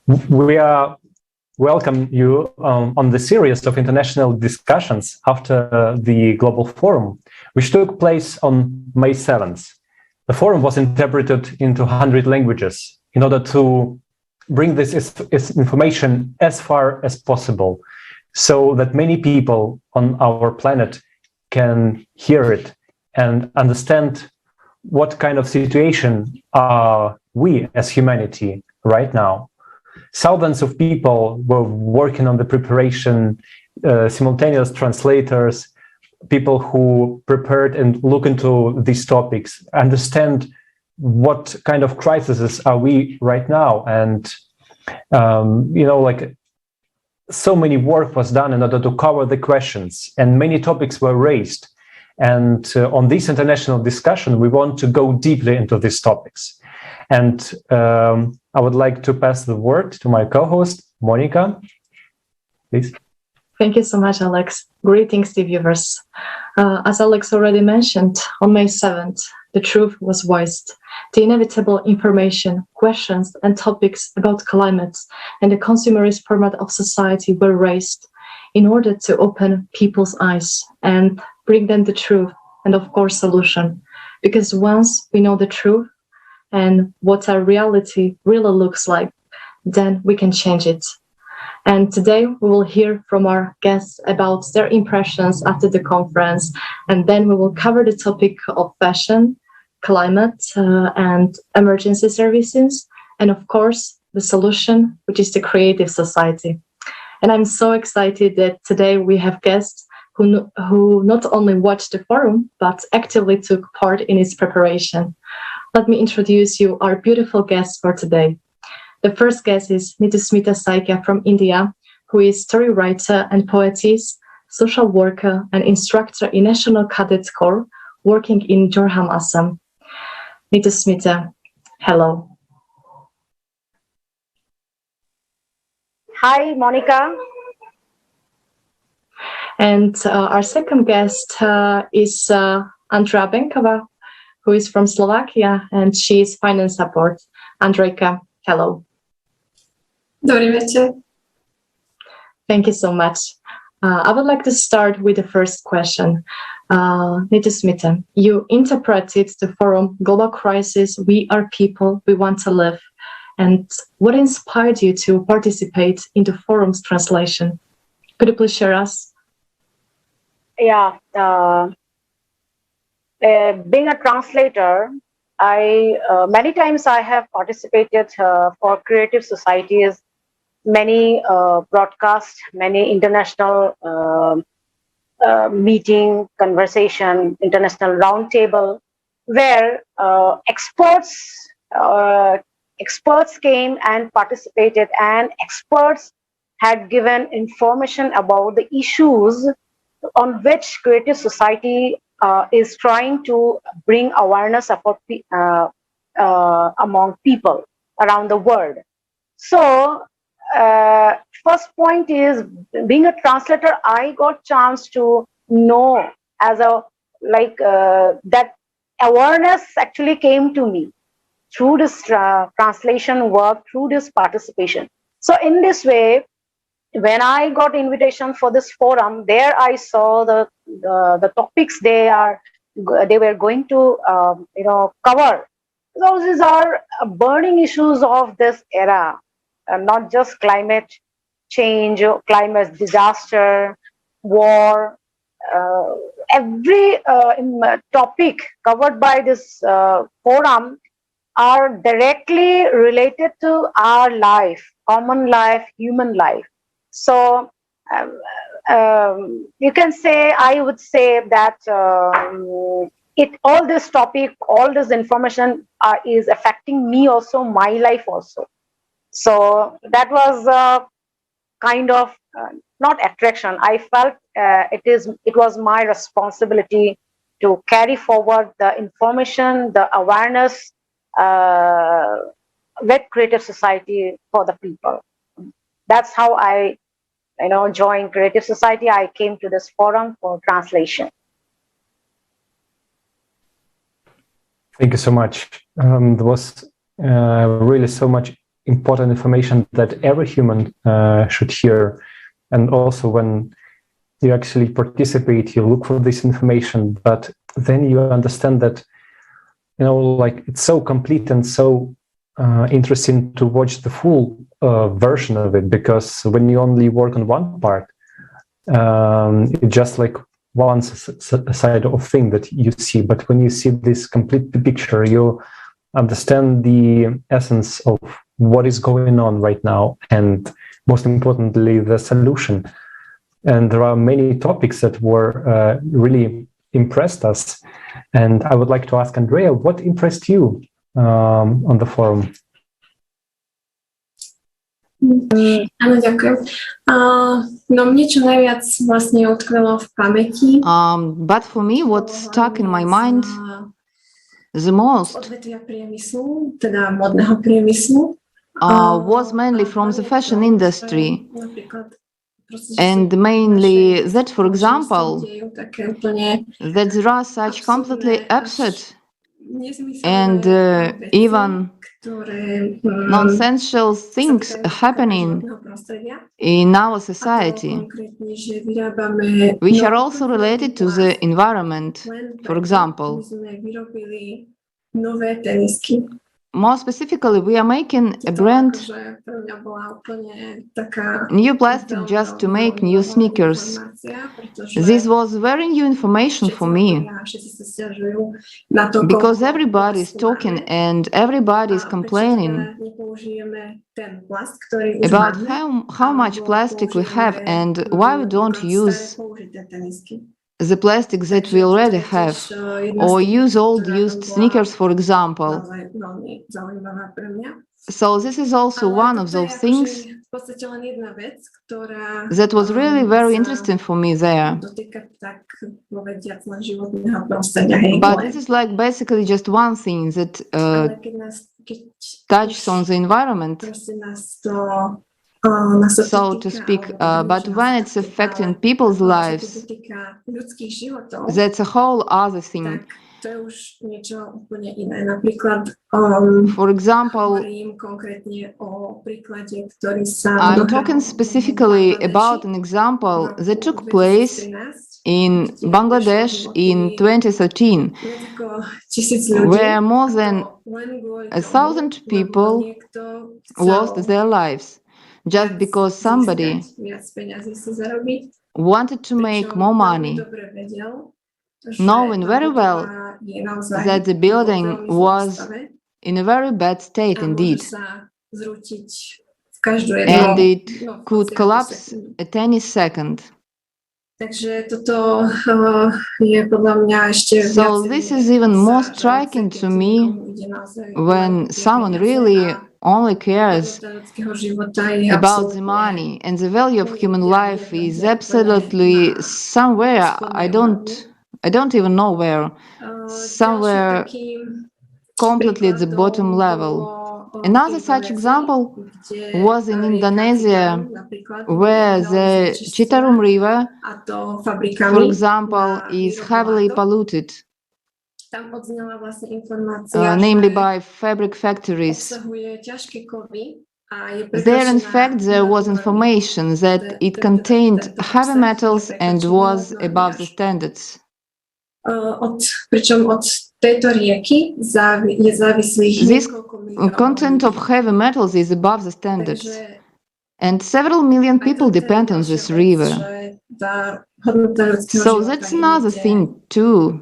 We are welcome you on the series of international discussions after the Global Forum, which took place on May 7th. The forum was interpreted into 100 languages in order to bring this information as far as possible so that many people on our planet can hear it and understand what kind of situation are we as humanity right now. Thousands of people were working on the preparation, simultaneous translators, people who prepared and look into these topics, understand what kind of crises are we right now. And, so many work was done in order to cover the questions, and many topics were raised. And on this international discussion, we want to go deeply into these topics. And I would like to pass the word to my co-host, Monica, please. Thank you so much, Alex. Greetings to viewers. As Alex already mentioned, on May 7th, the truth was voiced. The inevitable information, questions, and topics about climate and the consumerist format of society were raised in order to open people's eyes and bring them the truth and, of course, solution. Because once we know the truth and what our reality really looks like, then we can change it. And today we will hear from our guests about their impressions after the conference, and then we will cover the topic of fashion, climate, and emergency services, and of course the solution, which is the creative society. And I'm so excited that today we have guests who not only watched the forum, but actively took part in its preparation. Let me introduce you our beautiful guests for today. The first guest is Nitusmita Saikia from India, who is story writer and poetess, social worker and instructor in National Cadet Corps, working in Jorham, Assam. Nitusmita, hello. Hi, Monica. And our second guest is Andrea Benkova, who is from Slovakia, and she is finance support. Andrejka, hello. Dobrý večer. Thank you so much. I would like to start with the first question. Nitusmita, you interpreted the forum Global Crisis, We Are People, We Want to Live. And what inspired you to participate in the forum's translation? Could you please share us? Yeah, being a translator, many times I have participated for creative societies, many broadcasts, many international meeting, conversation, international roundtable, where experts came and participated, and experts had given information about the issues on which creative society is trying to bring awareness about among people around the world. So first point is, being a translator, I got chance to know as a that awareness actually came to me through this translation work, through this participation. So in this way, when I got invitation for this forum, there I saw the topics they were going to cover. So these are burning issues of this era, not just climate change, climate disaster, war. Every topic covered by this forum are directly related to our life, common life, human life. So you can say, I would say that all this topic, all this information is affecting me also, my life also. So that was a kind of not attraction. I felt it was my responsibility to carry forward the information, the awareness with creative society for the people. That's how I joined creative society. I came to this forum for translation. Thank you so much. There was really so much important information that every human should hear. And also when you actually participate, you look for this information, but then you understand that, like it's so complete and so interesting to watch the full version of it, because when you only work on one part, it's just like one side of thing that you see. But when you see this complete picture, you understand the essence of what is going on right now, and most importantly, the solution. And there are many topics that were really impressed us. And I would like to ask Andrea, what impressed you on the forum? Áno, ďakujem. No mne čo najviac vlastne utkvelo v pamäti. But for me, what stuck in my mind the most odvetvia priemyslu, teda modného priemyslu, was mainly from the fashion industry. Napríklad And mainly that, for example, that there are such completely absurd and even nonsensical things happening in our society, which are also related to the environment. For example, more specifically, we are making a brand new plastic just to make new sneakers. This was very new information for me, because everybody is talking and everybody is complaining about how much plastic we have and why we don't use the plastic that we already have, or use old used sneakers, for example. So this is also one of those things that was really very interesting for me there. But this is like basically just one thing that touches on the environment, so to speak, but when it's affecting people's lives, that's a whole other thing. For example, I'm talking specifically about an example that took place in Bangladesh in 2013, where more than 1,000 people lost their lives just because somebody wanted to make more money, knowing very well that the building was in a very bad state indeed, and it could collapse at any second. So this is even more striking to me when someone really only cares about the money, and the value of human life is absolutely somewhere, I don't even know where, somewhere completely at the bottom level. Another such example was in Indonesia, where the Citarum River, for example, is heavily polluted, namely by fabric factories. There, in fact, there was information that it contained heavy metals and was above the standards. This content of heavy metals is above the standards, and several million people depend on this river. So that's another thing too,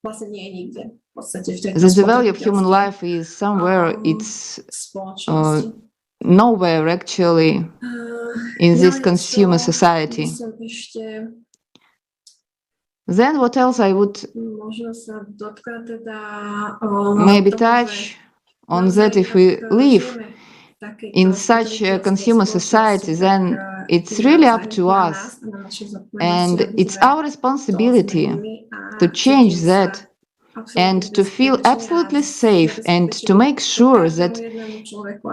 that the value of human life is somewhere, it's nowhere actually in this consumer society. Then what else I would maybe touch on, that if we live in such a consumer society, then it's really up to us, and it's our responsibility to change that and to feel absolutely safe, and to make sure that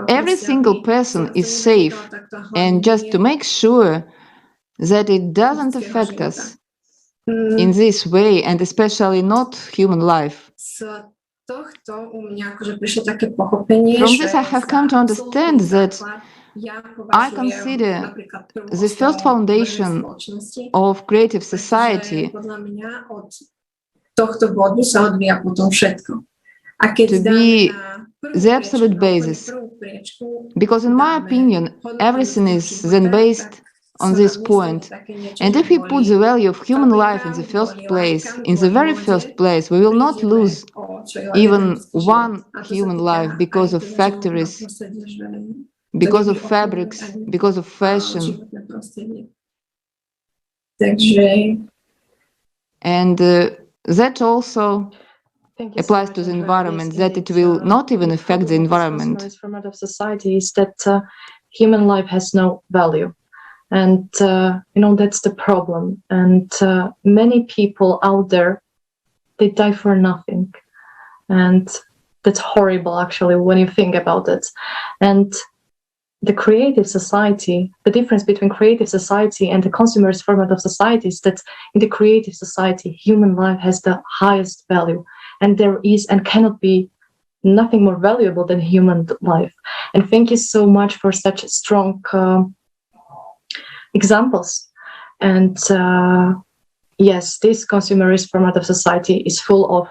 every single person is safe, and just to make sure that it doesn't affect us in this way, and especially not human life. tohto u mňa akože prišlo také pochopenie, From this I have come to understand that I consider the first foundation of creative society tohto bodu sa odvíja potom všetko. A keď to be the absolute basis, because in my opinion everything is then based on this point, and if we put the value of human life in the first place, in the very first place, we will not lose even one human life because of factories, because of fabrics, because of fashion. And that also applies to the environment, that it will not even affect the environment. Format of society is that human life has no value. And, that's the problem. And many people out there, they die for nothing. And that's horrible, actually, when you think about it. And the creative society, the difference between creative society and the consumerist format of society is that in the creative society, human life has the highest value. And there is and cannot be nothing more valuable than human life. And thank you so much for such strong examples. And yes, this consumerist format of society is full of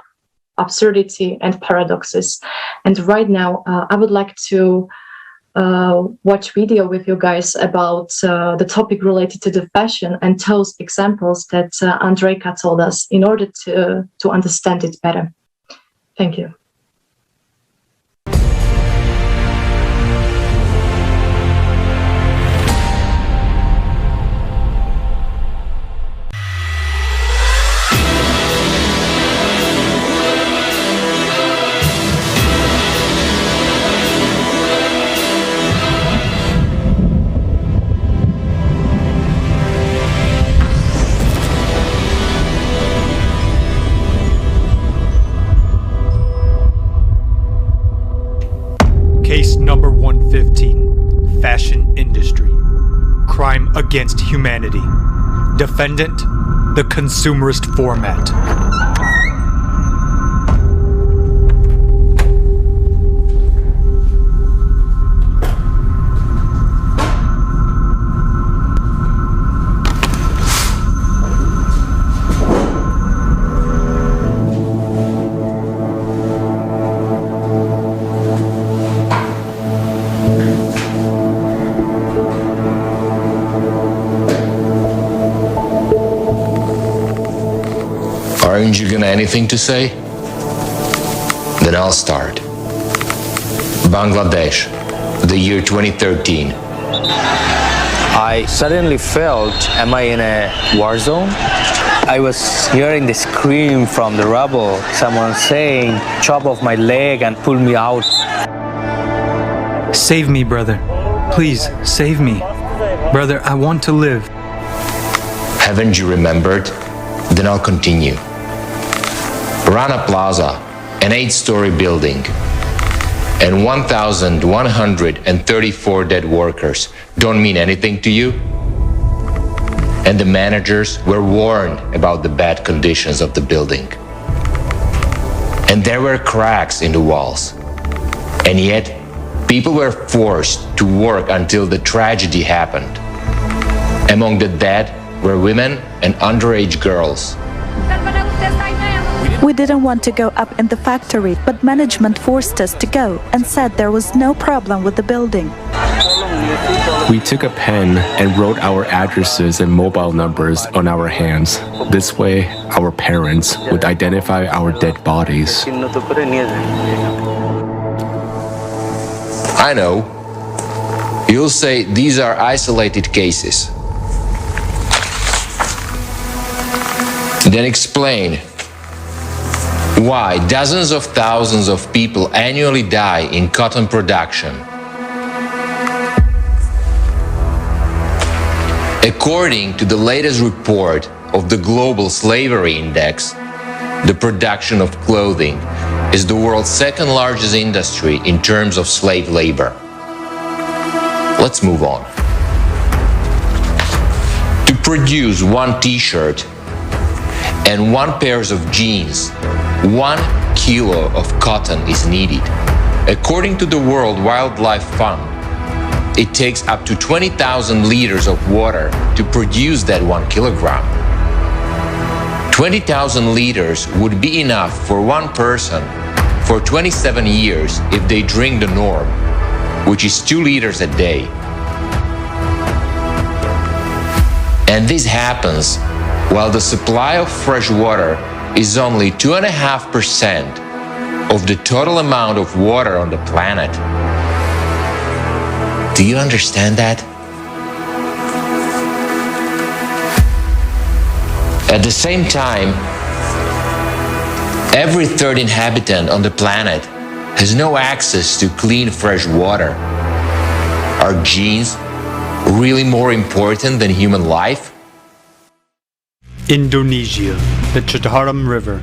absurdity and paradoxes. And right now, I would like to watch video with you guys about the topic related to the fashion and those examples that Andrea told us in order to understand it better. Thank you. Case number 115, Fashion Industry. Crime against humanity. Defendant, the consumerist format. Aren't you gonna anything to say? Then I'll start. Bangladesh, the year 2013. I suddenly felt, am I in a war zone? I was hearing the scream from the rubble, someone saying, chop off my leg and pull me out. Save me, brother. Please, save me. Brother, I want to live. Haven't you remembered? Then I'll continue. Rana Plaza, an 8-story building, and 1,134 dead workers don't mean anything to you? And the managers were warned about the bad conditions of the building. And there were cracks in the walls. And yet, people were forced to work until the tragedy happened. Among the dead were women and underage girls. We didn't want to go up in the factory, but management forced us to go and said there was no problem with the building. We took a pen and wrote our addresses and mobile numbers on our hands. This way, our parents would identify our dead bodies. I know. You'll say these are isolated cases. Then explain why dozens of thousands of people annually die in cotton production. According to the latest report of the Global Slavery Index, the production of clothing is the world's second largest industry in terms of slave labor. Let's move on. To produce one t-shirt and one pair of jeans, 1 kilo of cotton is needed. According to the World Wildlife Fund, it takes up to 20,000 liters of water to produce that 1 kilogram. 20,000 liters would be enough for one person for 27 years if they drink the norm, which is 2 liters a day. And this happens while the supply of fresh water is only 2.5% of the total amount of water on the planet. Do you understand that? At the same time, every third inhabitant on the planet has no access to clean, fresh water. Are genes really more important than human life? Indonesia, the Citarum River.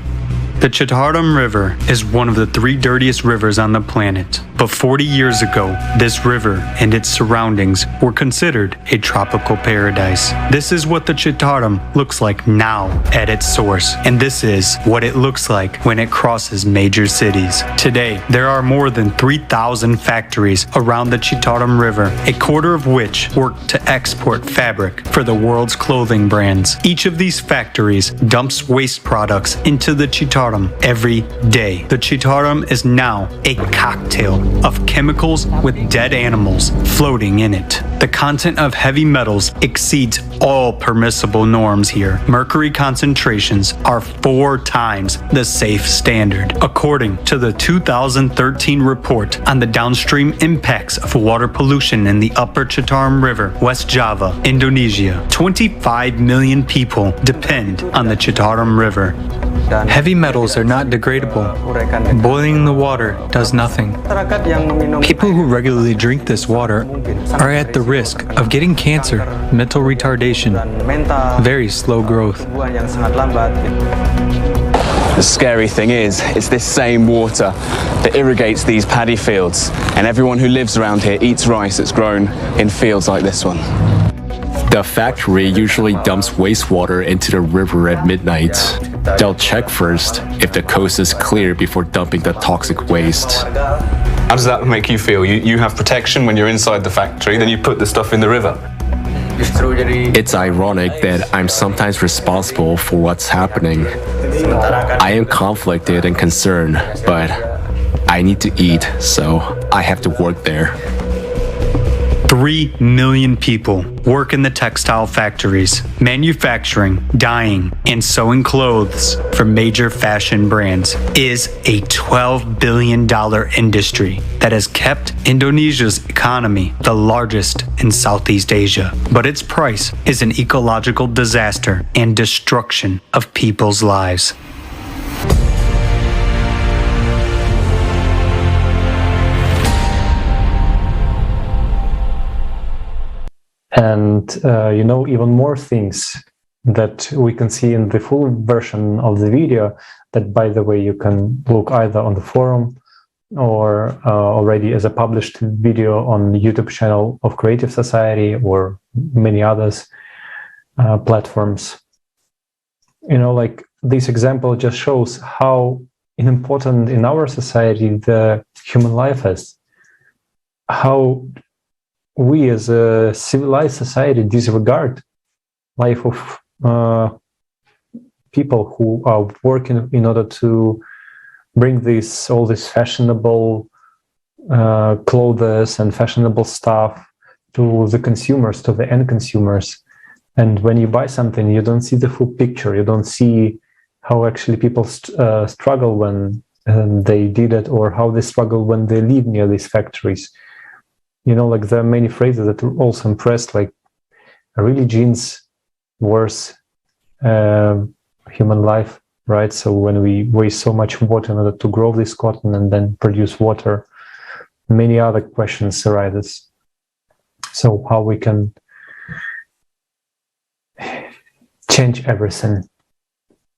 The Citarum River is one of the 3 dirtiest rivers on the planet. But 40 years ago, this river and its surroundings were considered a tropical paradise. This is what the Citarum looks like now at its source, and this is what it looks like when it crosses major cities. Today, there are more than 3,000 factories around the Citarum River, a quarter of which work to export fabric for the world's clothing brands. Each of these factories dumps waste products into the Citarum every day. The Citarum is now a cocktail of chemicals with dead animals floating in it. The content of heavy metals exceeds all permissible norms here. Mercury concentrations are 4 times the safe standard, according to the 2013 report on the downstream impacts of water pollution in the upper Citarum River, West Java, Indonesia. 25 million people depend on the Citarum River. Heavy metals are not degradable. Boiling the water does nothing. People who regularly drink this water are at the risk of getting cancer, mental retardation, very slow growth. The scary thing is, it's this same water that irrigates these paddy fields, and everyone who lives around here eats rice that's grown in fields like this one. The factory usually dumps wastewater into the river at midnight. They'll check first if the coast is clear before dumping the toxic waste. How does that make you feel? You have protection when you're inside the factory, then you put the stuff in the river. It's ironic that I'm sometimes responsible for what's happening. I am conflicted and concerned, but I need to eat, so I have to work there. 3 million people work in the textile factories, manufacturing, dyeing, and sewing clothes for major fashion brands is a $12 billion industry that has kept Indonesia's economy the largest in Southeast Asia. But its price is an ecological disaster and destruction of people's lives. And even more things that we can see in the full version of the video, that, by the way, you can look either on the forum or already as a published video on the YouTube channel of Creative Society or many others platforms. Like this example just shows how important in our society the human life is, how we as a civilized society disregard life of people who are working in order to bring all this fashionable clothes and fashionable stuff to the consumers, to the end consumers. And when you buy something, you don't see the full picture. You don't see how actually people struggle when they did it, or how they struggle when they live near these factories. Like there are many phrases that are also impressed, like, really jeans worse human life, right? So when we waste so much water in order to grow this cotton and then produce water, many other questions arise. So how we can change everything.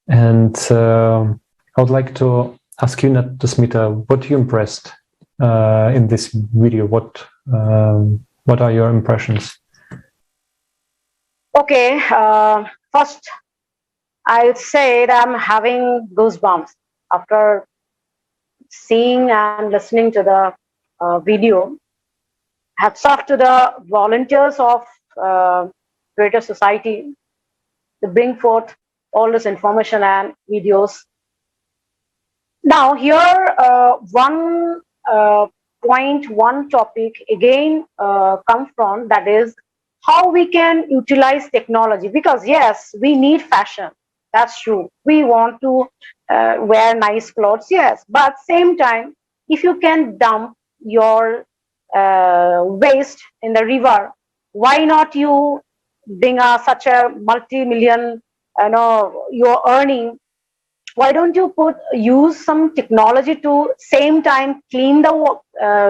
And I would like to ask you, Nitusmita, what you impressed in this video? What are your impressions? Okay, first, I would say that I'm having goosebumps after seeing and listening to the video. Hats off to the volunteers of Greater Society to bring forth all this information and videos. Now here, one point, one topic again come from, that is how we can utilize technology. Because yes, we need fashion. That's true. We want to wear nice clothes, yes. But same time, if you can dump your waste in the river, why not you being such a multi-million, you're earning, why don't you use some technology to same time clean the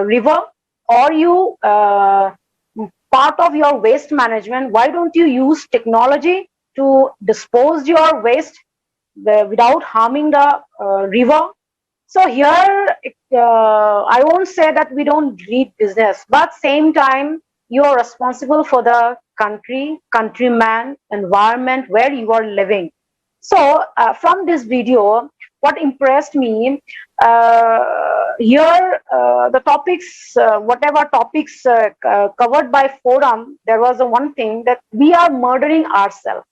river, or you part of your waste management, why don't you use technology to dispose your waste without harming the river? So here, I won't say that we don't read business, but same time, you are responsible for the country, countryman, environment where you are living. So from this video, what impressed me, here the topics, whatever topics covered by forum, there was one thing that we are murdering ourselves.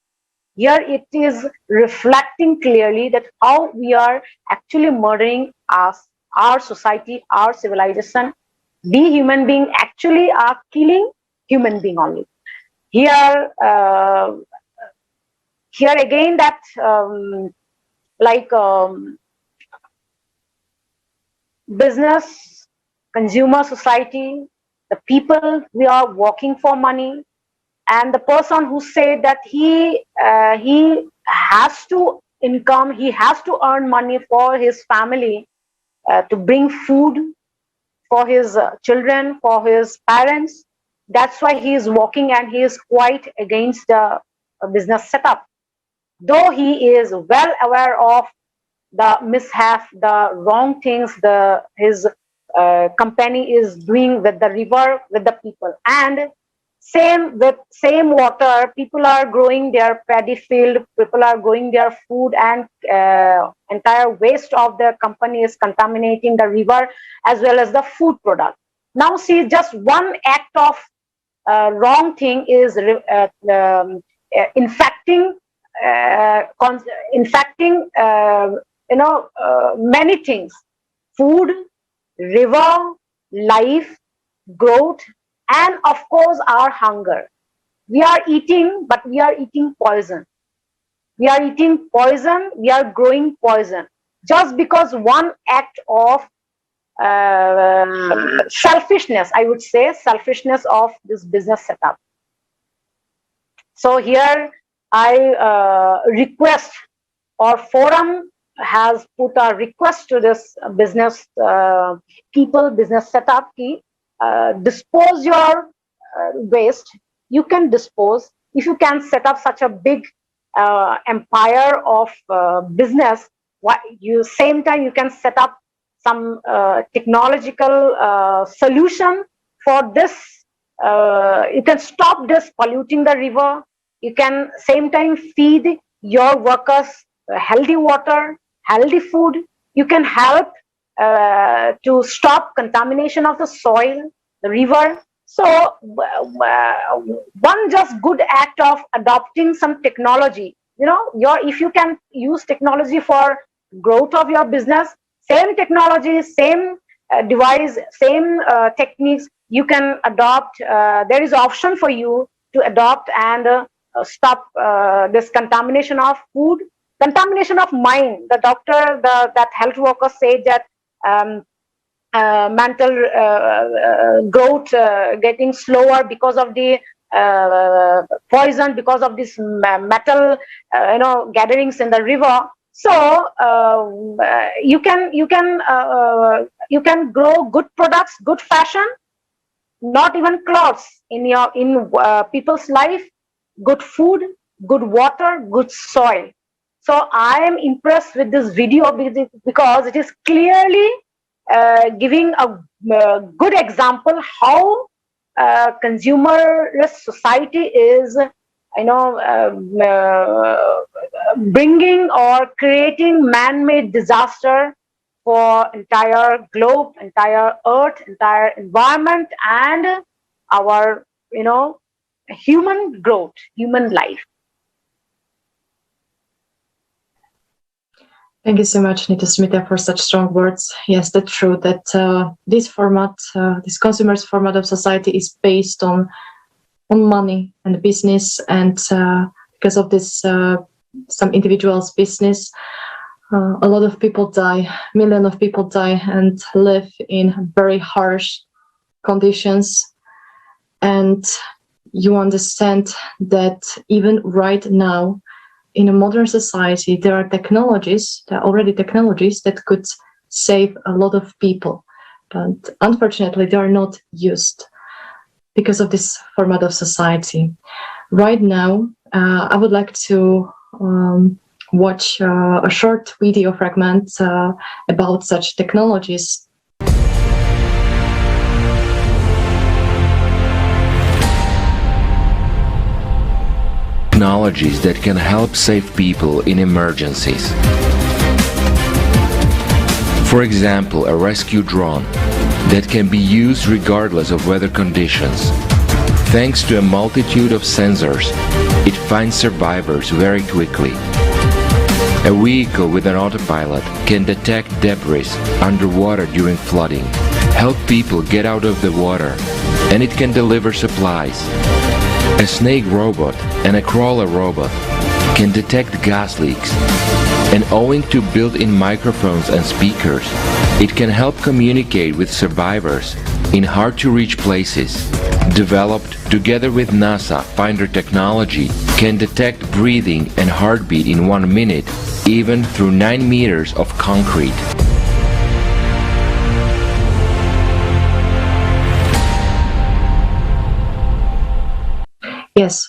Here it is reflecting clearly that how we are actually murdering us, our society, our civilization. We human being actually are killing human being only. Here, here again that business, consumer society, the people, we are working for money. And the person who said that he has to income, he has to earn money for his family, to bring food for his children, for his parents. That's why he is working, and he is quite against the business setup. Though he is well aware of the mishap, the wrong things his company is doing with the river, with the people. And same with same water, people are growing their paddy field, people are growing their food, and entire waste of the company is contaminating the river as well as the food product. Now see, just one act of wrong thing is infecting many things: food, river, life, growth, and of course our hunger. We are eating, but we are eating poison. We are eating poison, we are growing poison, just because one act of selfishness, I would say, selfishness of this business setup. So here I request, or forum has put a request to this business people, business setup, dispose your waste. You can dispose. If you can set up such a big empire of business, same time you can set up some technological solution for this. You can stop this polluting the river. You can same time feed your workers healthy water, healthy food. You can help to stop contamination of the soil, the river. So one just good act of adopting some technology, if you can use technology for growth of your business, same technology, same device, same techniques, you can adopt. There is option for you to adopt and stop this contamination of food, contamination of mind. The doctor, that health worker said that mental growth getting slower because of the poison, because of this metal gatherings in the river. So you can grow good products, good fashion, not even clothes in people's life, good food, good water, good soil. So I am impressed with this video because it is clearly giving a good example how consumerist society is bringing or creating man-made disaster for entire globe, entire earth, entire environment, and our, human growth, human life. Thank you so much, Nitusmita, for such strong words. Yes, that's true that this format, this consumers format of society is based on money and business, and because of this, some individuals' business, a lot of people die, millions of people die and live in very harsh conditions. And you understand that even right now, in a modern society, there are already technologies that could save a lot of people. But unfortunately, they are not used because of this format of society. Right now, I would like to watch a short video fragment about such technologies. Technologies that can help save people in emergencies. For example, a rescue drone that can be used regardless of weather conditions. Thanks to a multitude of sensors, it finds survivors very quickly. A vehicle with an autopilot can detect debris underwater during flooding, help people get out of the water, and it can deliver supplies. A snake robot and a crawler robot can detect gas leaks, and owing to built-in microphones and speakers, it can help communicate with survivors in hard-to-reach places. Developed together with NASA, Finder technology can detect breathing and heartbeat in 1 minute, even through 9 meters of concrete. Yes,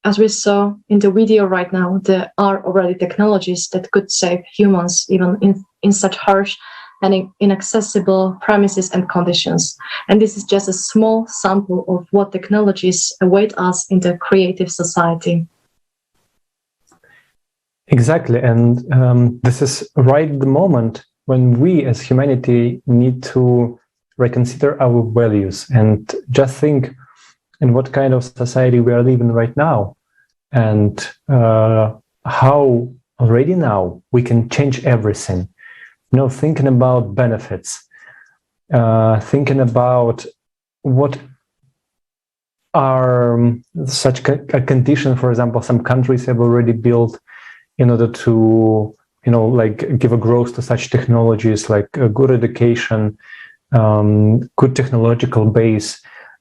as we saw in the video right now, there are already technologies that could save humans even in such harsh and inaccessible premises and conditions. And this is just a small sample of what technologies await us in the creative society. Exactly, and this is right the moment when we as humanity need to reconsider our values and just think in what kind of society we are living right now, and how already now we can change everything. Thinking about benefits, thinking about what are such a condition, for example, some countries have already built in order to, give a growth to such technologies like a good education, good technological base.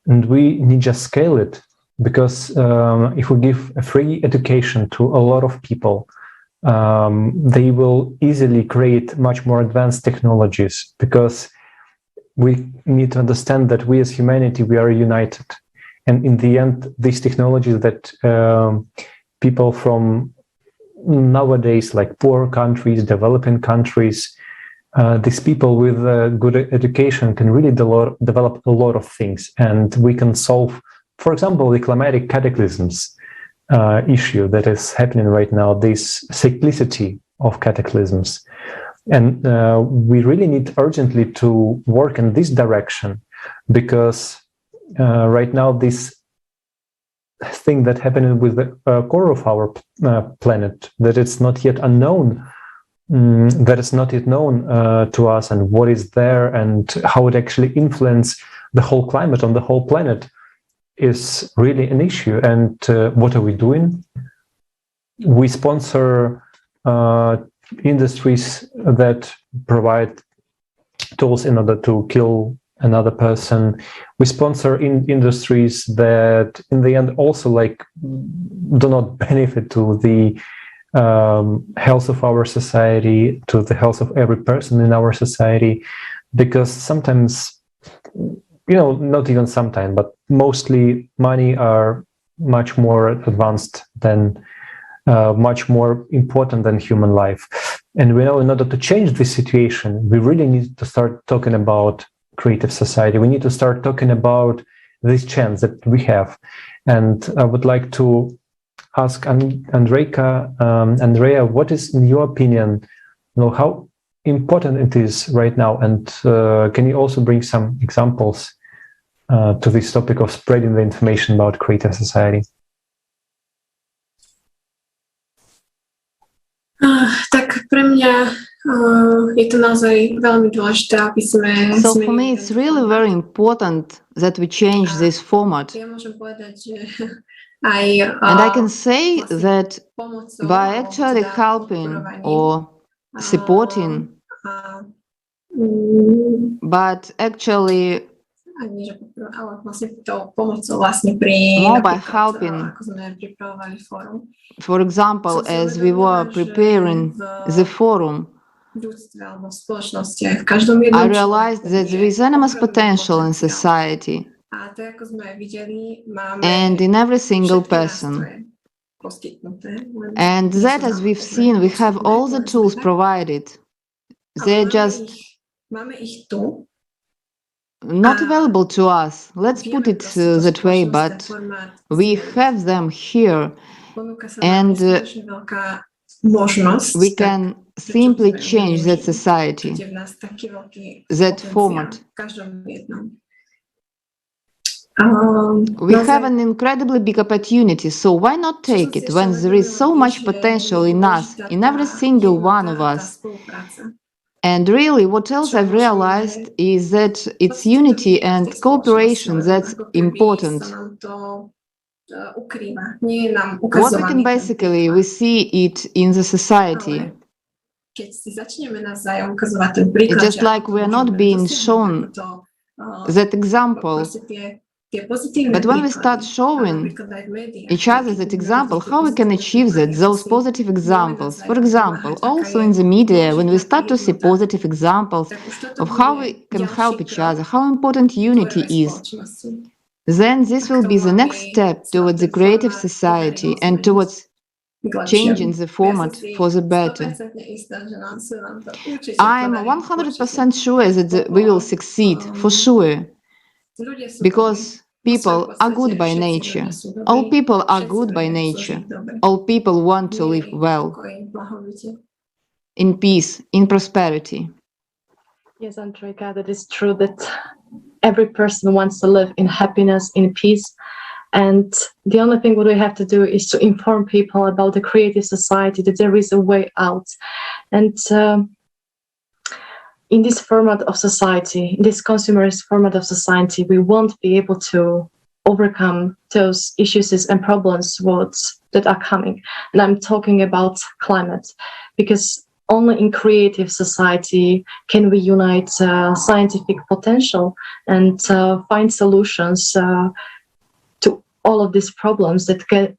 And we need to scale it, because if we give a free education to a lot of people, they will easily create much more advanced technologies, because we need to understand that we as humanity, we are united. And in the end, these technologies that people from nowadays, like poor countries, developing countries, these people with good education can really develop a lot of things, and we can solve, for example, the climatic cataclysms issue that is happening right now, this cyclicity of cataclysms. And we really need urgently to work in this direction, because right now this thing that happened with the core of our planet, that it's not yet unknown, that is not yet known to us, and what is there and how it actually influences the whole climate on the whole planet is really an issue. And what are we doing? We sponsor industries that provide tools in order to kill another person. We sponsor industries that in the end also do not benefit to the health of our society, to the health of every person in our society, because sometimes, not even sometimes, but mostly money are much more advanced than, much more important than human life. And we know in order to change this situation, we really need to start talking about creative society. We need to start talking about this chance that we have. And I would like to ask Andrea, what is, in your opinion, how important it is right now? And can you also bring some examples to this topic of spreading the information about creative society? Tak pre mňa je to naozaj veľmi dôležité, aby sme... So for me, it's really very important that we change this format. Ja môžem povedať, že aj... And I can say that by actually helping or supporting, but actually ale vlastne tou pomocou vlastne pri more by helping. ako sme pripravovali fórum. For example, as we were preparing the forum, ľudstve alebo spoločnosti aj v každom jednom I realized that there is enormous potential in society a to, ako sme videli, máme and in every single person. poskytnuté. And that, as we've seen, we have all the tools provided. They're just Máme ich tu. not available to us. Let's put it that way, but we have them here, and we can simply change that society, that format. We have an incredibly big opportunity, so why not take it when there is so much potential in us, in every single one of us? And really, what else I've realized is that it's unity and cooperation that's important. What we can basically, we see it in the society. It's just like we are not being shown that example. But when we start showing each other that example, how we can achieve that, those positive examples, for example, also in the media, when we start to see positive examples of how we can help each other, how important unity is, then this will be the next step towards the creative society and towards changing the format for the better. I'm 100% sure that we will succeed, for sure. Because people are good by nature. All people are good by nature. All people want to live well, in peace, in prosperity. Yes, Andrea, that is true that every person wants to live in happiness, in peace. And the only thing what we have to do is to inform people about the creative society, that there is a way out. And in this format of society, in this consumerist format of society, we won't be able to overcome those issues and problems that are coming. And I'm talking about climate, because only in creative society can we unite scientific potential and find solutions to all of these problems that can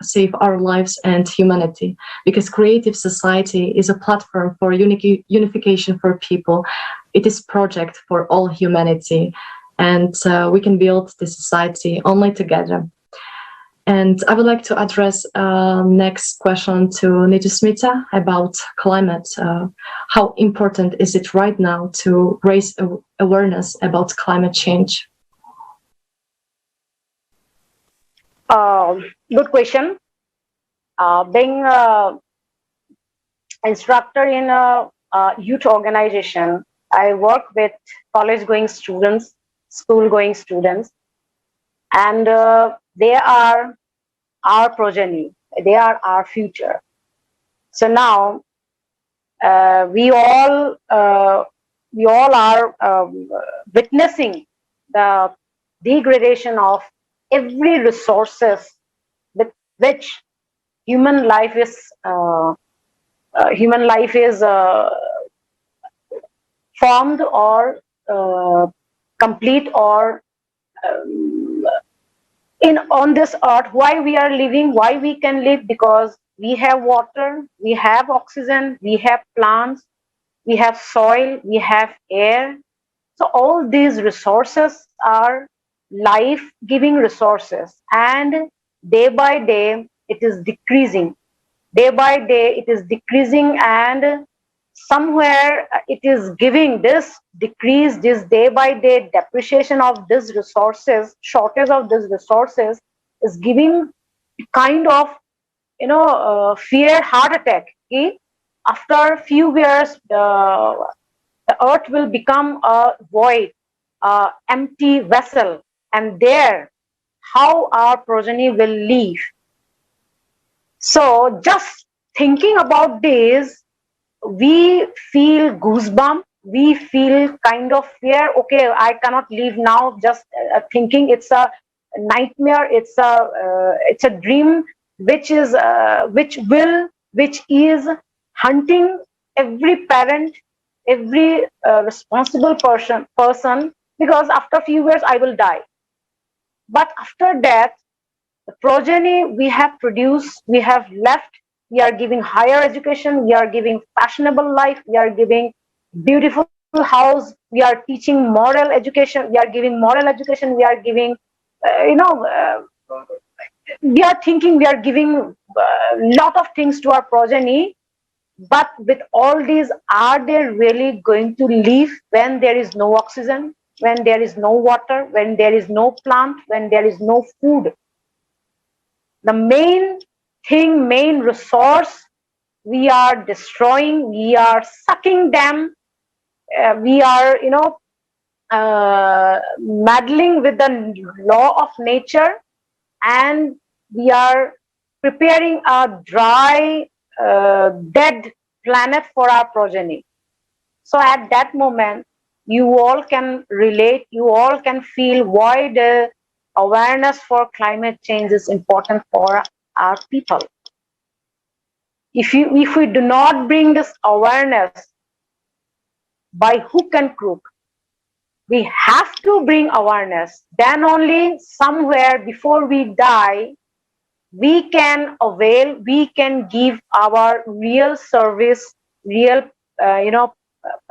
save our lives and humanity, because creative society is a platform for unification for people. It is project for all humanity, and we can build this society only together. And I would like to address next question to Nitusmita about climate. How important is it right now to raise awareness about climate change? Good question. Being an instructor in a youth organization, I work with college-going students, school-going students, and they are our progeny. They are our future. So now we all are witnessing the degradation of every resources with which human life is formed or complete or on this earth. Why we are living, why we can live, because we have water, we have oxygen, we have plants, we have soil, we have air. So all these resources are life-giving resources, and day by day it is decreasing. Day by day it is decreasing, and somewhere it is giving this decrease, this day by day depreciation of these resources, shortage of these resources is giving kind of fear heart attack. After a few years, the earth will become a void, empty vessel, and there, how our progeny will live. So just thinking about this, we feel goosebump, we feel kind of fear. Okay, I cannot live now. Just thinking, it's a nightmare. It's a dream, which is hunting every parent, every responsible person, because after a few years I will die. But after that, the progeny we have produced, we have left, we are giving higher education, we are giving fashionable life, we are giving beautiful house, we are teaching moral education, we are giving moral education, we are giving, we are thinking we are giving a lot of things to our progeny. But with all these, are they really going to live when there is no oxygen, when there is no water, when there is no plant, when there is no food? The main thing, main resource, we are destroying, we are sucking them, we are, meddling with the law of nature, and we are preparing a dry, dead planet for our progeny. So at that moment, you all can relate, you all can feel why the awareness for climate change is important for our people. If we do not bring this awareness by hook and crook, we have to bring awareness. Then only somewhere before we die, we can avail, we can give our real service, real,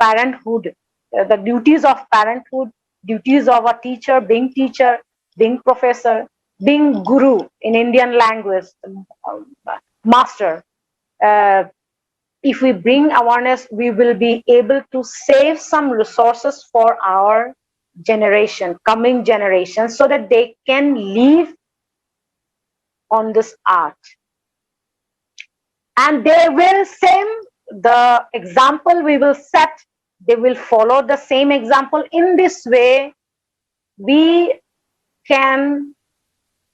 parenthood, the duties of parenthood, duties of a teacher, being professor, being guru in Indian language, master. If we bring awareness, we will be able to save some resources for our generation, coming generations, so that they can live on this earth. And they will the example we will set, they will follow the same example. In this way, we can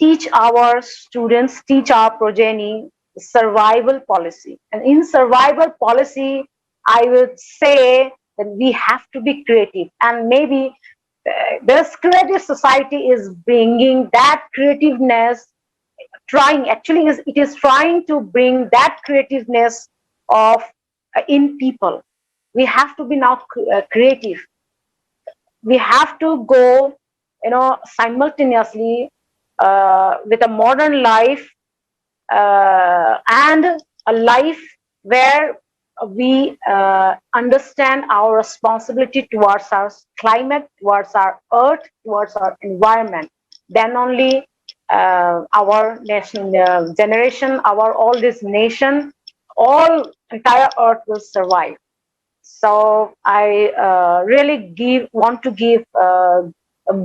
teach our students, teach our progeny survival policy. And in survival policy, I would say that we have to be creative. And maybe this creative society is bringing that creativeness, it is trying to bring that creativeness of in people. We have to be now creative. We have to go, simultaneously with a modern life and a life where we understand our responsibility towards our climate, towards our earth, towards our environment. Then only our national generation, all this nation, entire earth will survive. So I really want to give a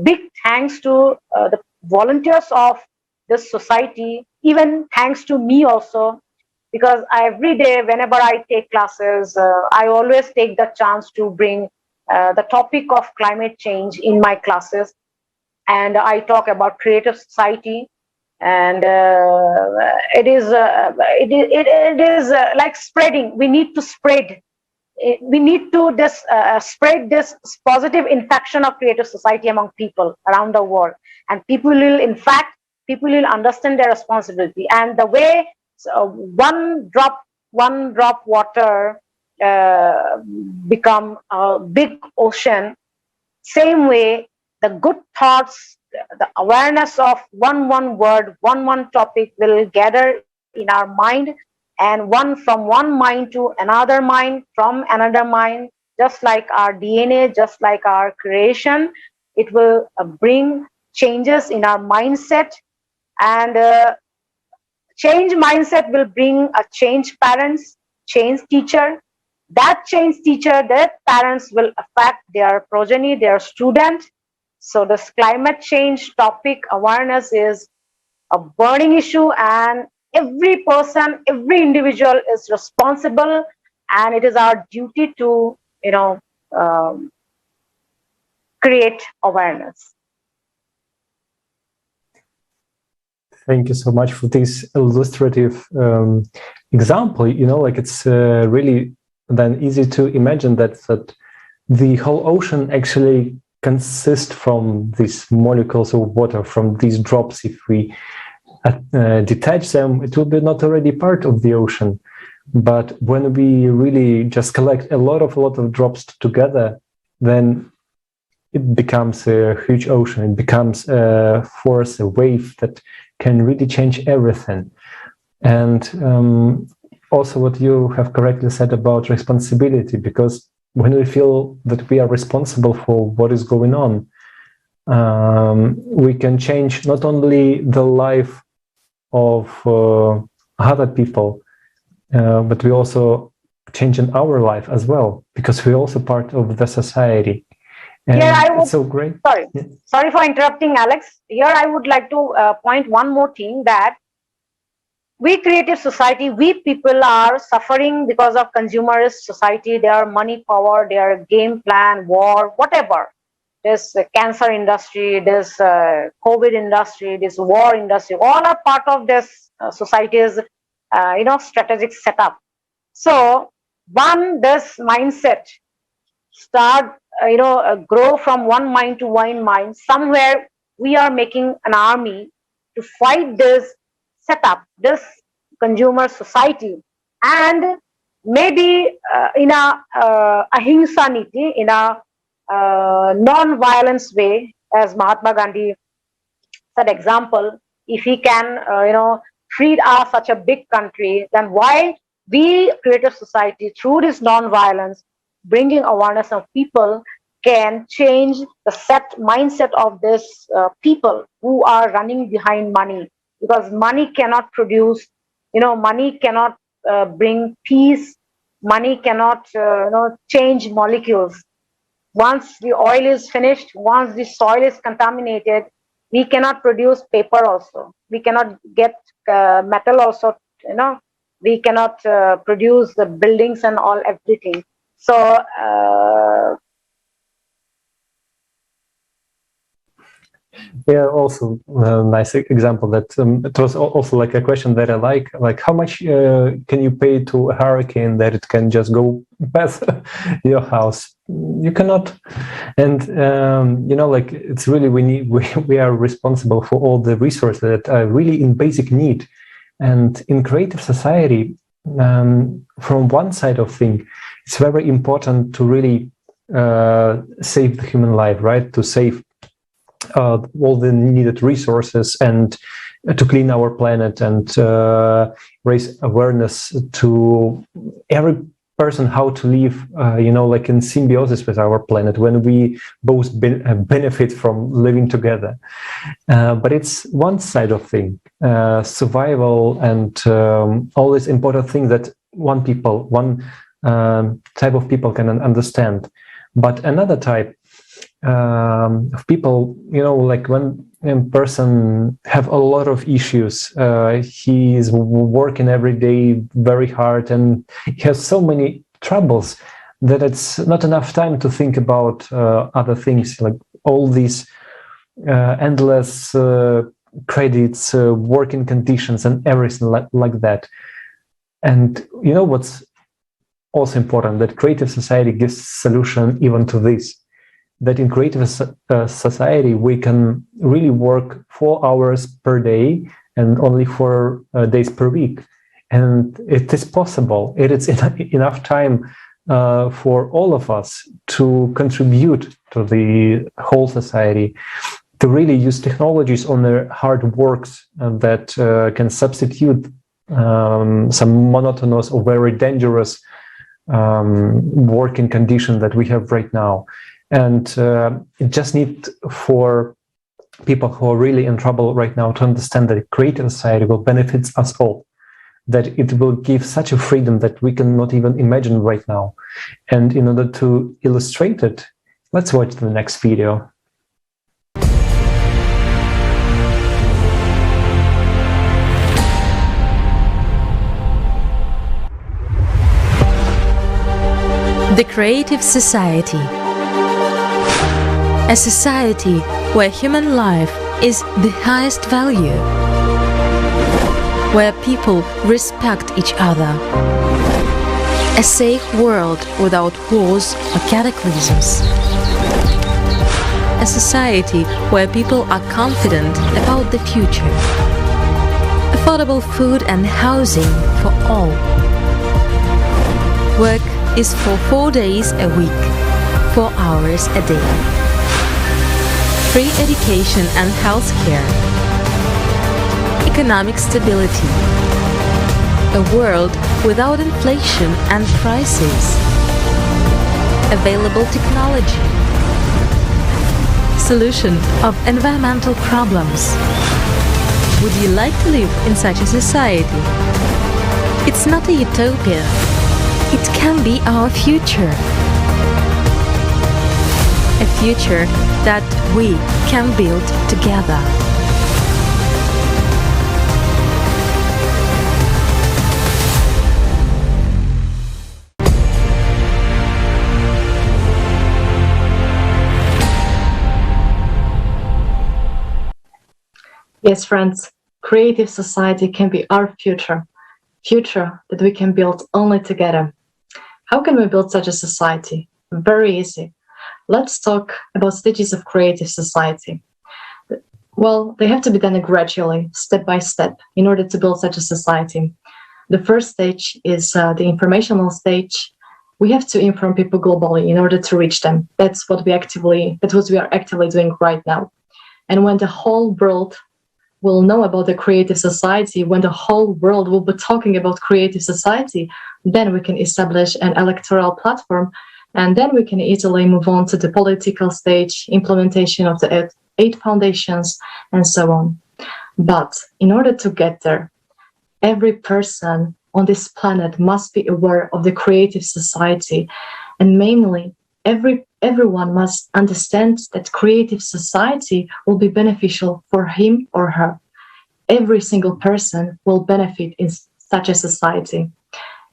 big thanks to the volunteers of this society, even thanks to me also, because every day whenever I take classes, I always take the chance to bring the topic of climate change in my classes, and I talk about creative society. And it is like spreading. We need to spread. We need to spread this positive infection of creative society among people around the world, and people will understand their responsibility. And the way one drop water become a big ocean, same way the good thoughts, the awareness of one word, one topic will gather in our mind, and from one mind to another mind, from another mind, just like our DNA, just like our creation, it will bring changes in our mindset. And change mindset will bring a change parents, change teacher. That change teacher, their parents will affect their progeny, their student. So this climate change topic awareness is a burning issue, and every person, every individual is responsible, and it is our duty to, create awareness. Thank you so much for this illustrative example. It's really then easy to imagine that the whole ocean actually consists from these molecules of water, from these drops. If we detach them, it will be not already part of the ocean. But when we really just collect a lot of drops together, then it becomes a huge ocean. It becomes a force, a wave that can really change everything. And also what you have correctly said about responsibility, because when we feel that we are responsible for what is going on, we can change not only the life of other people, but we also change in our life as well, because we're also part of the society. And it's so great. Sorry for interrupting, Alex. Here I would like to point one more thing, that we creative society, we people are suffering because of consumerist society. Their money power, their game plan, war, whatever. This cancer industry, this COVID industry, this war industry, all are part of this society's strategic setup. So this mindset start grow from one mind to one mind. Somewhere we are making an army to fight this setup, this consumer society, and maybe in a ahimsa niti, in a non-violence way, as Mahatma Gandhi said, example, if he can freed us such a big country, then why we creative society through this non-violence, bringing awareness of people, can change the mindset of this people who are running behind money, because money cannot produce, money cannot bring peace, money cannot change molecules. Once the oil is finished, once the soil is contaminated, we cannot produce paper also, we cannot get metal also, we cannot produce the buildings and all, everything. So yeah, also a nice example that it was also like a question that I like how much can you pay to a hurricane that it can just go past your house? You cannot. And it's really we are responsible for all the resources that are really in basic need. And in creative society, from one side of things, it's very important to really save the human life, right? To save all the needed resources and to clean our planet and raise awareness to every person how to live, in symbiosis with our planet, when we both benefit from living together. But it's one side of thing, survival and all these important things that one type of people can understand. But another type of people, when a person have a lot of issues, he is working every day very hard and he has so many troubles that it's not enough time to think about other things, like all these endless credits, working conditions and everything like that. And what's also important, that creative society gives solution even to this. That in creative society, we can really work 4 hours per day and only 4 days per week. And it is possible. It is enough time for all of us to contribute to the whole society, to really use technologies on their hard works that can substitute some monotonous or very dangerous working condition that we have right now. And it just needs for people who are really in trouble right now to understand that creative society will benefit us all, that it will give such a freedom that we cannot even imagine right now. And in order to illustrate it, let's watch the next video. The creative society. A society where human life is the highest value, where people respect each other. A safe world without wars or cataclysms. A society where people are confident about the future. Affordable food and housing for all. Work is for 4 days a week, 4 hours a day. Free education and health care. Economic stability. A world without inflation and prices. Available technology. Solution of environmental problems. Would you like to live in such a society? It's not a utopia. It can be our future. A future that we can build together. Yes, friends, creative society can be our future that we can build only together. How can we build such a society? Very easy. Let's talk about stages of creative society. Well, they have to be done gradually, step by step, in order to build such a society. The first stage is the informational stage. We have to inform people globally in order to reach them. That's what we are actively doing right now. And when the whole world will know about the creative society, when the whole world will be talking about creative society, then we can establish an electoral platform, and then we can easily move on to the political stage, implementation of the 8 foundations, and so on. But in order to get there, every person on this planet must be aware of the creative society, and mainly everyone must understand that creative society will be beneficial for him or her. Every single person will benefit in such a society.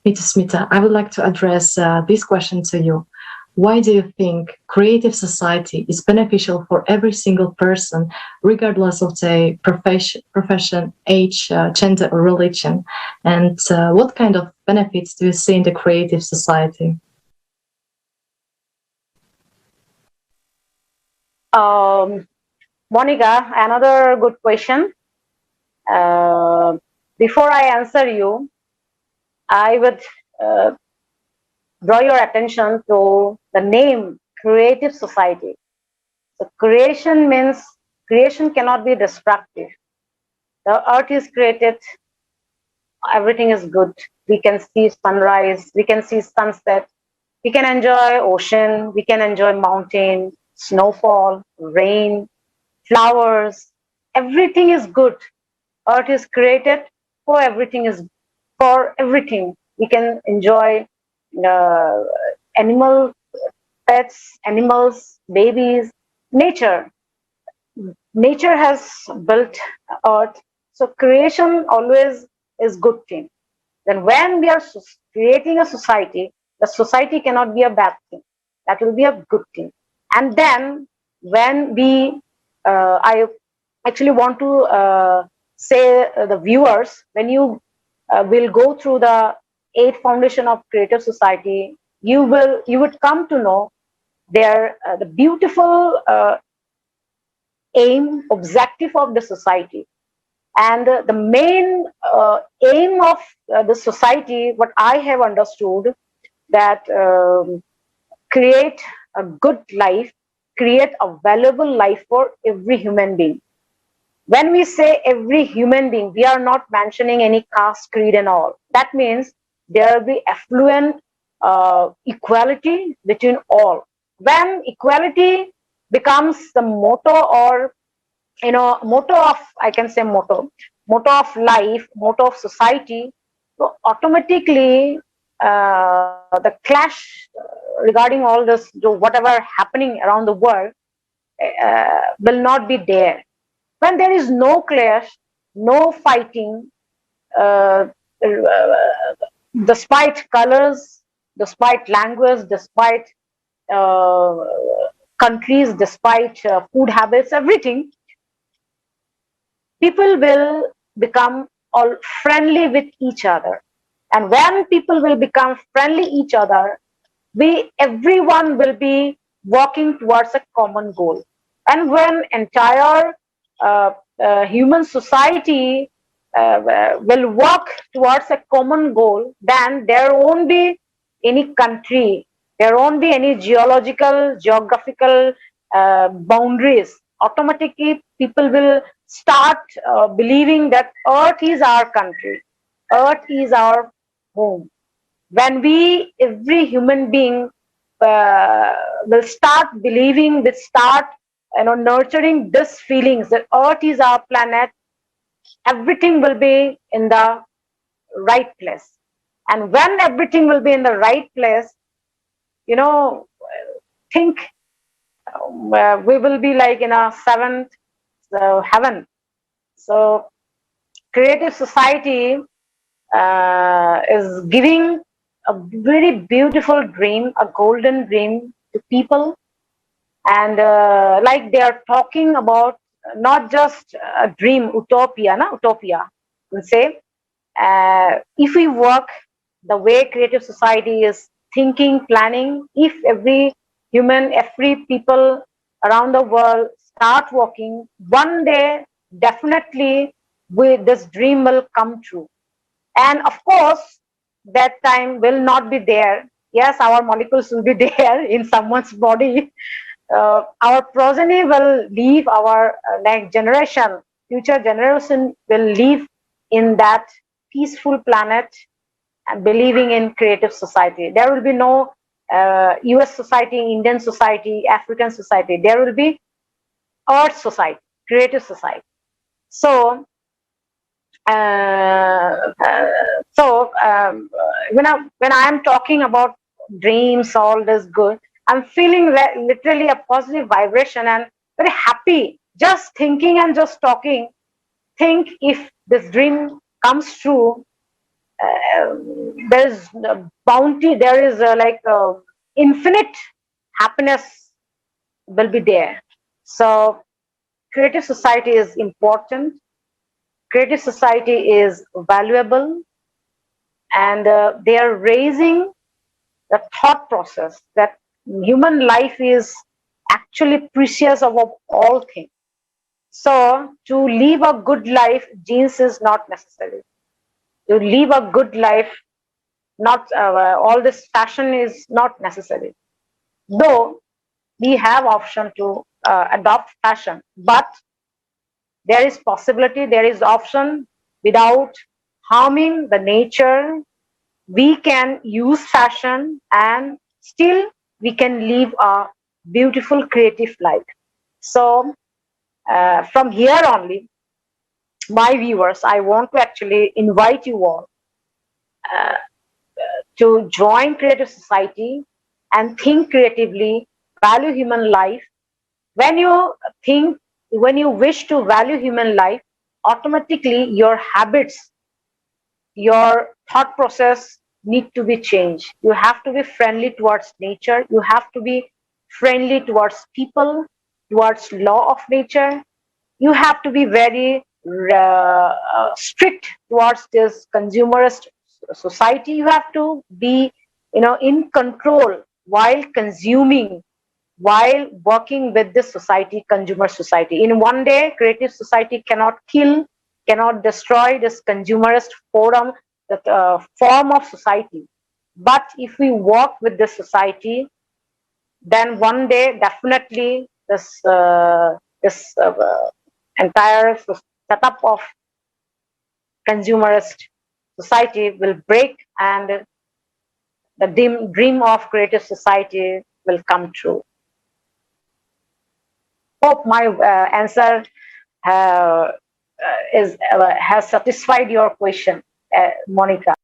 Nitusmita, I would like to address this question to you. Why do you think creative society is beneficial for every single person, regardless of the profession, age, gender, or religion? And what kind of benefits do you see in the creative society? Monica, another good question. Before I answer you, I would draw your attention to the name Creative Society. So creation cannot be destructive. The earth is created, everything is good. We can see sunrise, we can see sunset, we can enjoy ocean, we can enjoy mountain, snowfall, rain, flowers. Everything is good. Earth is created for everything. We can enjoy animal, pets, animals, babies, nature. Nature has built earth. So creation always is good thing. Then when we are creating a society, the society cannot be a bad thing. That will be a good thing. And then when I actually want to say the viewers, when you will go through the 8 foundation of creative society, you would come to know the beautiful objective of the society. And the main aim of the society, what I have understood, that create a good life, create a valuable life for every human being. When we say every human being, we are not mentioning any caste, creed and all. That means there will be affluent equality between all. When equality becomes the motto, or motto of life, motto of society, so automatically the clash regarding all this, whatever happening around the world, will not be there. When there is no clash, no fighting, despite colors, despite language, despite countries, despite food habits, everything, people will become all friendly with each other. And when people will become friendly each other, everyone will be working towards a common goal. And when entire human society will work towards a common goal, then there won't be any country, there won't be any geographical boundaries. Automatically, people will start believing that Earth is our country, Earth is our home. When every human being will start believing, will start nurturing these feelings that Earth is our planet, everything will be in the right place. And when everything will be in the right place, think we will be like in a seventh heaven. So creative society is giving a very beautiful dream, a golden dream to people. And like they are talking about not just a dream, utopia, we'll say. If we work the way creative society is thinking, planning, if every people around the world start working, one day definitely this dream will come true. And of course, that time will not be there. Yes, our molecules will be there in someone's body. Our progeny will leave, our next generation, future generation will live in that peaceful planet and believing in creative society. There will be no US society, Indian society, African society. There will be Earth society, creative society. So, when I am talking about dreams, all this good, I'm feeling literally a positive vibration and very happy. Just thinking and just talking. Think if this dream comes true, there's bounty, there is infinite happiness will be there. So creative society is important. Creative society is valuable, and they are raising the thought process that human life is actually precious above all things. So to live a good life, genes is not necessary. To live a good life, not all this fashion is not necessary. Though we have option to adopt fashion, but there is possibility, there is option without harming the nature. We can use fashion and still we can live a beautiful creative life. So from here only, my viewers, I want to actually invite you all to join creative society and think creatively, value human life. When you wish to value human life, automatically your habits, your thought process need to be changed. You have to be friendly towards nature. You have to be friendly towards people, towards law of nature. You have to be very strict towards this consumerist society. You have to be, in control while consuming, while working with this society, consumer society. In one day, creative society cannot kill, cannot destroy this consumerist form of society. But if we work with this society, then one day definitely this entire setup of consumerist society will break, and the dream of creative society will come true. Hope my answer has satisfied your question, Monica.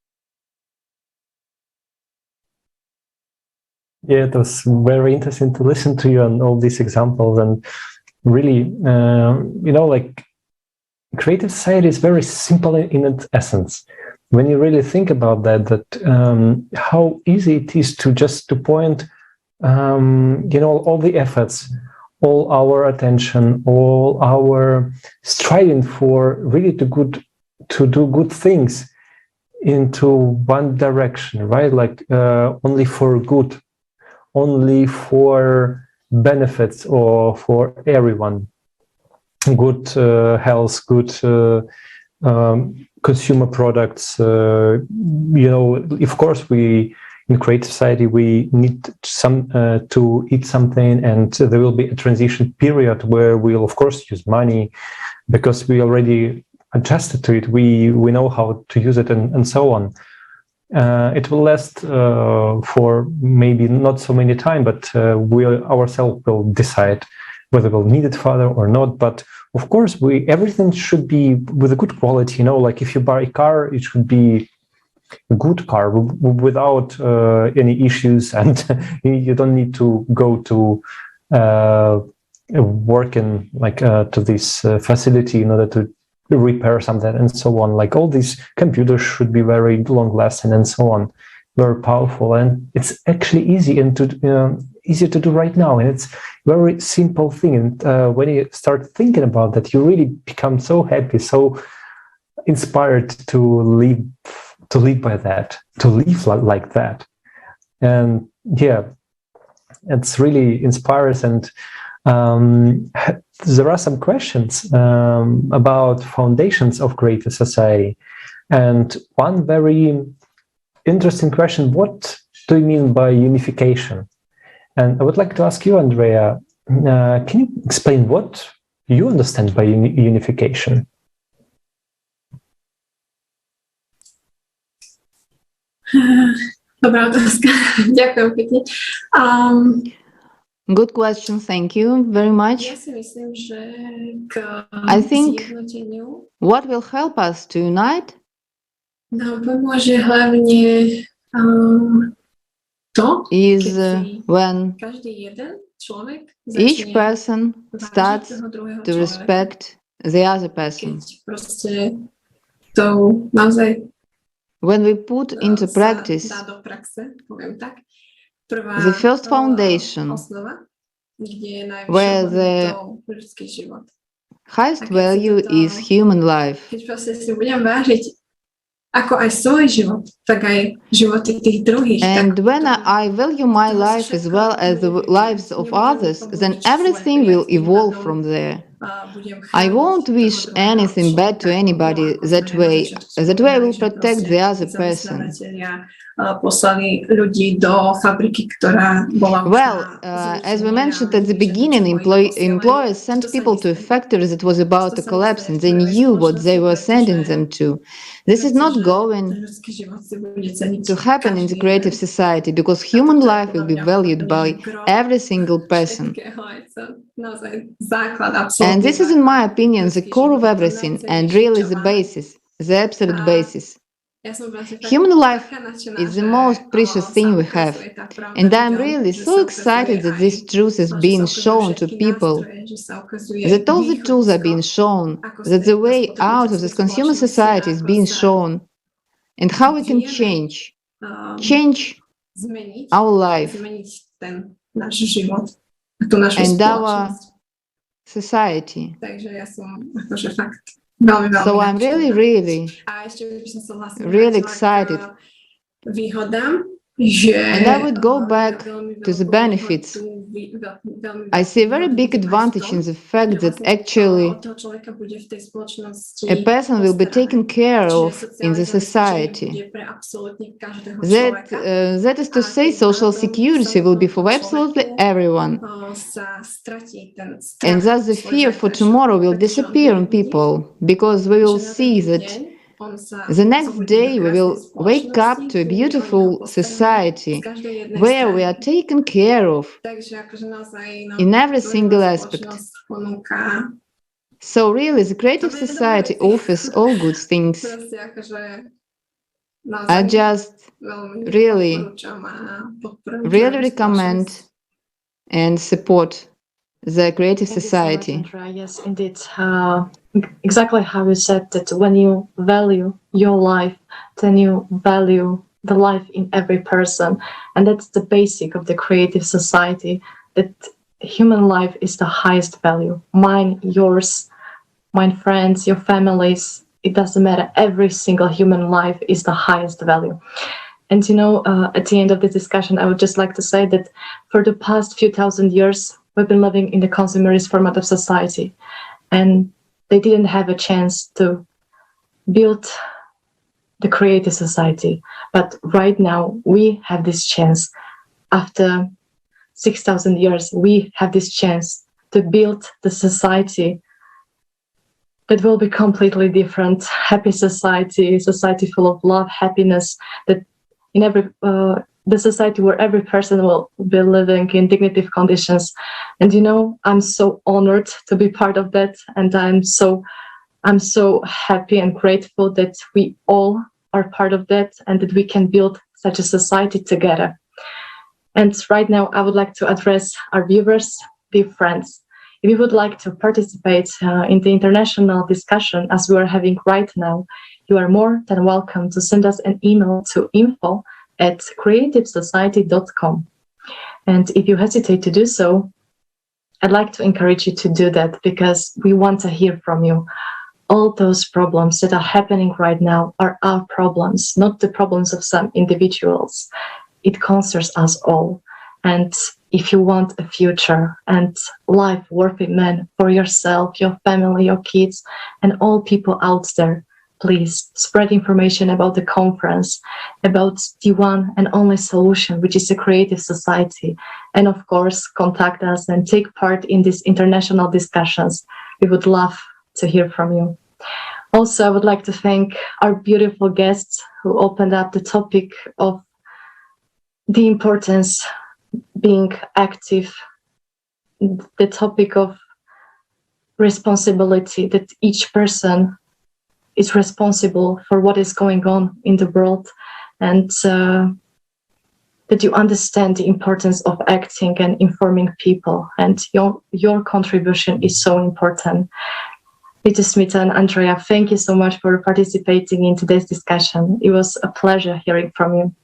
Yeah, it was very interesting to listen to you on all these examples, and really, creative society is very simple in its essence. when you really think about that how easy it is to just to point, all the efforts, all our attention, all our striving for really to do good things into one direction, right? Like only for good, only for benefits or for everyone. Good health, good consumer products. Of course, in creative society, we need to eat something, and there will be a transition period where we'll, of course, use money because we already adjusted to it. We know how to use it, and so on. It will last for maybe not so many time, but we ourselves will decide whether we'll need it further or not. But of course, everything should be with a good quality. Like if you buy a car, it should be a good car without any issues, and you don't need to go to working to this facility in order to repair something and so on. Like all these computers should be very long lasting and so on, very powerful, and it's actually easy and easier to do right now, and it's very simple thing. And when you start thinking about that, you really become so happy, so inspired to live by that, to live like that. And yeah, it's really inspires. And there are some questions about foundations of creative society. And one very interesting question: what do you mean by unification? And I would like to ask you, Andrea, can you explain what you understand by unification? Dobrá otázka. Ďakujem pekne. Good question, thank you very much. Ja si myslím, že I think what will help us to unite nám pomôže hlavne to, is when každý jeden človek each person starts to respect the other person. Keď proste to naozaj when we put into practice the first foundation, where the highest value is human life. And when I value my life as well as the lives of others, then everything will evolve from there. I won't wish anything bad to anybody. That way I will protect the other person. Well, as we mentioned at the beginning, employers sent people to a factory that was about to collapse, and they knew what they were sending them to. This is not going to happen in the creative society, because human life will be valued by every single person. And this is, in my opinion, the core of everything, and really the basis, the absolute basis. Human life is the most precious thing we have, and I'm really so excited that this truth is being shown to people, that all the tools are being shown, that the way out of this consumer society is being shown, and how we can change our life and our society. So I'm really excited. And I would go back to the benefits. I see a very big advantage in the fact that actually a person will be taken care of in the society. That is to say, social security will be for absolutely everyone. And thus the fear for tomorrow will disappear on people, because we will see that the next day we will wake up to a beautiful society where we are taken care of in every single aspect. So really, the creative society offers all good things. I just really recommend and support the creative society. Yes, indeed. exactly how you said that when you value your life, then you value the life in every person. And that's the basic of the creative society, that human life is the highest value. Mine, yours, my friends, your families, it doesn't matter. Every single human life is the highest value. And at the end of the discussion, I would just like to say that for the past few thousand years, we've been living in the consumerist format of society. And they didn't have a chance to build the creative society. But right now, we have this chance. After 6,000 years, we have this chance to build the society that will be completely different. Happy society full of love, happiness, that in every the society where every person will be living in dignified conditions. And I'm so honored to be part of that, and I'm so happy and grateful that we all are part of that and that we can build such a society together. And right now, I would like to address our viewers, dear friends. If you would like to participate in the international discussion as we are having right now, you are more than welcome to send us an email to info@creativesociety.com. And if you hesitate to do so, I'd like to encourage you to do that, because we want to hear from you. All those problems that are happening right now are our problems, not the problems of some individuals. It concerns us all. And if you want a future and life worthy man for yourself, your family, your kids, and all people out there, please spread information about the conference, about the one and only solution, which is a creative society. And of course, contact us and take part in these international discussions. We would love to hear from you. Also, I would like to thank our beautiful guests who opened up the topic of the importance being active, the topic of responsibility, that each person is responsible for what is going on in the world, and that you understand the importance of acting and informing people, and your contribution is so important. Nitusmita and Andrea, thank you so much for participating in today's discussion. It was a pleasure hearing from you.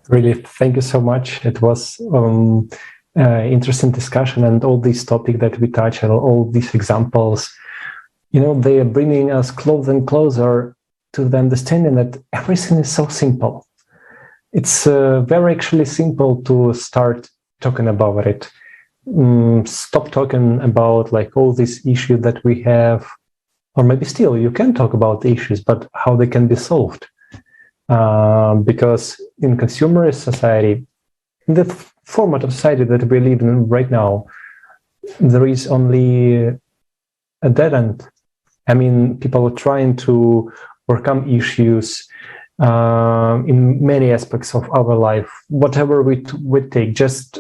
Really, thank you so much. It was interesting discussion, and all these topics that we touched and all these examples, they are bringing us closer and closer to the understanding that everything is so simple. It's very actually simple to start talking about it. Stop talking about like all these issues that we have, or maybe still you can talk about issues, but how they can be solved. Because in consumerist society, in the format of society that we live in right now, there is only a dead end. I mean, people are trying to overcome issues in many aspects of our life. Whatever we take, just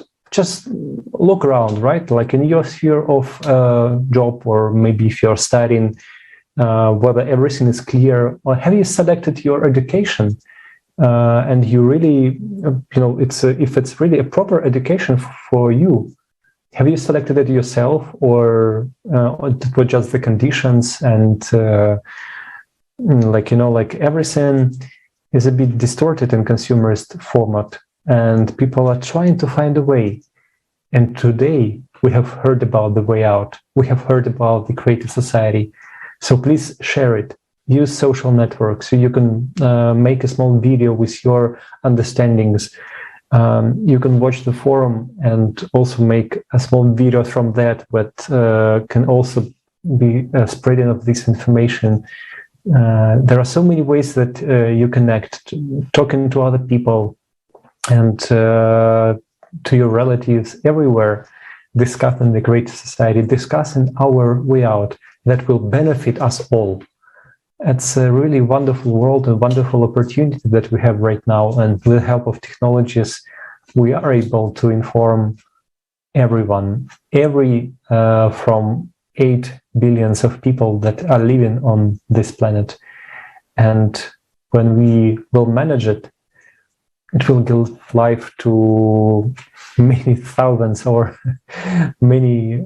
look around, right? Like in your sphere of job, or maybe if you're studying, whether everything is clear, or have you selected your education? And you really, if it's really a proper education for you, have you selected it yourself, or it was just the conditions? And everything is a bit distorted in consumerist format, and people are trying to find a way. And today we have heard about the way out. We have heard about the creative society. So please share it. Use social networks so you can make a small video with your understandings. You can watch the forum and also make a small video from that, but can also be spreading of this information. There are so many ways that you connect, talking to other people and to your relatives everywhere, discussing the creative society, discussing our way out that will benefit us all. It's a really wonderful world and wonderful opportunity that we have right now. And with the help of technologies, we are able to inform everyone, from 8 billion of people that are living on this planet. And when we will manage it, it will give life to many thousands or many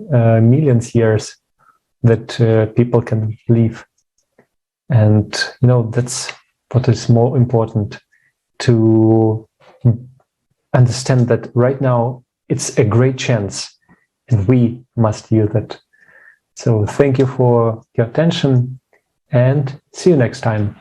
millions years that people can live. And that's what is more important, to understand that right now it's a great chance and we must use it. So thank you for your attention and see you next time.